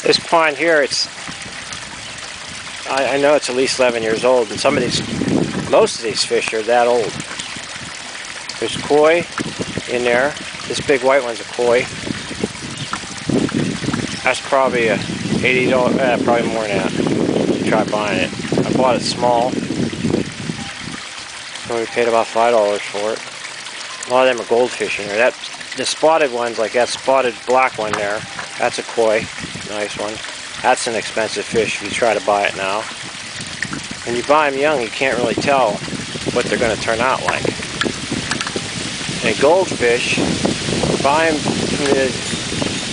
This pond here, I know it's at least 11 years old, and most of these fish are that old. There's koi in there. This big white one's a koi. That's probably a $80, probably more than that. Try buying it. I bought it small. So we paid about $5 for it. A lot of them are goldfish in there. The spotted ones, like that spotted black one there, that's a koi. Nice one. That's an expensive fish if you try to buy it now. When you buy them young, you can't really tell what they're going to turn out like. And goldfish, buy them from the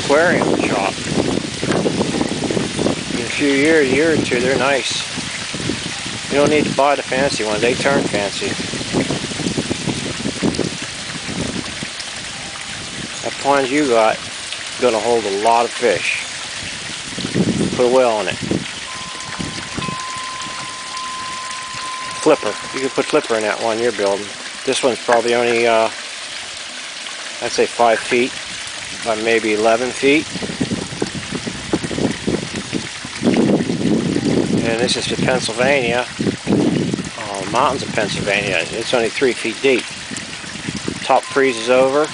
aquarium shop. In a few years, a year or two, they're nice. You don't need to buy the fancy ones. They turn fancy. That pond you got is going to hold a lot of fish. Put a whale in it. Flipper. You can put flipper in that one you're building. This one's probably only, I'd say 5 feet by maybe 11 feet. And this is in Pennsylvania. Mountains of Pennsylvania. It's only 3 feet deep. Top freezes over,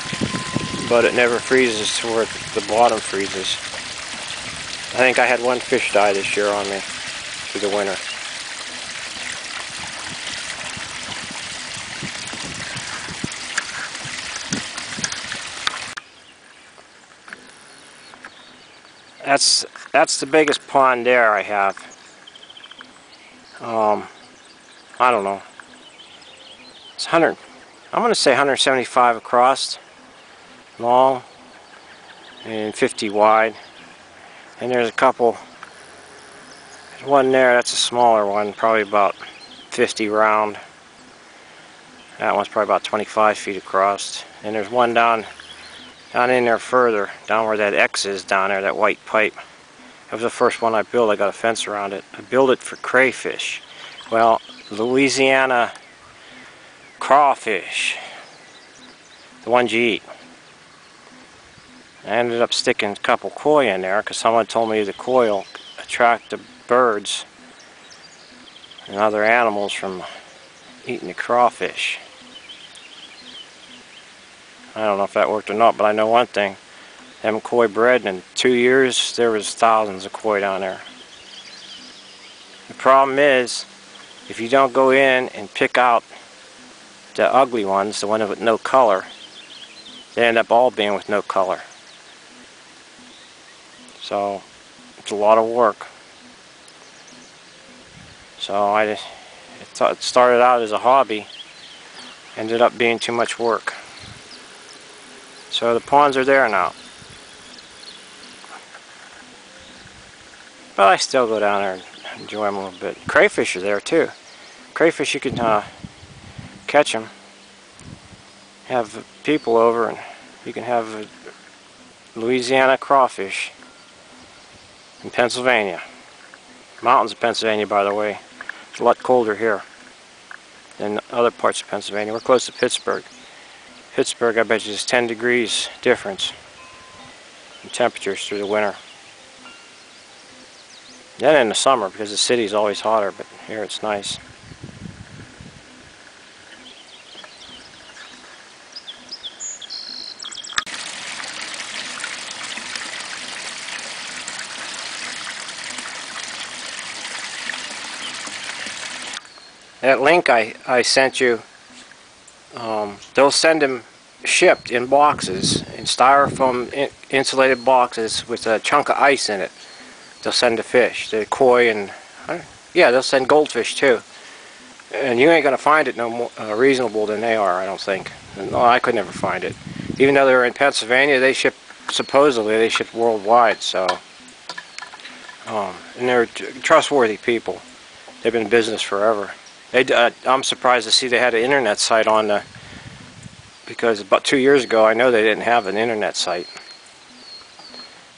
but it never freezes to where the bottom freezes. I think I had one fish die this year on me through the winter. That's the biggest pond there I have. I don't know. It's 100. I'm going to say 175 across, long, and 50 wide. And there's a couple. There's one there. That's a smaller one, probably about 50 round. That one's probably about 25 feet across. And there's one down in there further, down where that X is down there, that white pipe. That was the first one I built. I got a fence around it. I built it for crayfish. Well, Louisiana crawfish, the ones you eat. I ended up sticking a couple koi in there because someone told me the koi will attract the birds and other animals from eating the crawfish. I don't know if that worked or not, but I know one thing. Them koi bred in 2 years, there was thousands of koi down there. The problem is, if you don't go in and pick out the ugly ones, the ones with no color, they end up all being with no color. So it's a lot of work. So it started out as a hobby, ended up being too much work. So the ponds are there now. But I still go down there and enjoy them a little bit. Crayfish are there too. Crayfish, you can catch them. Have people over and you can have Louisiana crawfish in Pennsylvania. Mountains of Pennsylvania, by the way. It's a lot colder here than other parts of Pennsylvania. We're close to Pittsburgh. Pittsburgh, I bet you, is 10 degrees difference in temperatures through the winter. Then in the summer, because the city's always hotter, but here it's nice. That link I sent you, they'll send them shipped in boxes, in styrofoam insulated boxes with a chunk of ice in it. They'll send the fish, the koi, and yeah, they'll send goldfish too. And you ain't gonna find it no more reasonable than they are, I don't think. No, I could never find it. Even though they're in Pennsylvania, they ship, supposedly they ship worldwide. So, and they're trustworthy people. They've been in business forever. I'm surprised to see they had an internet site on the, because about 2 years ago I know they didn't have an internet site.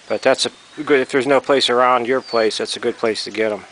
But that's a good, if there's no place around your place, that's a good place to get them.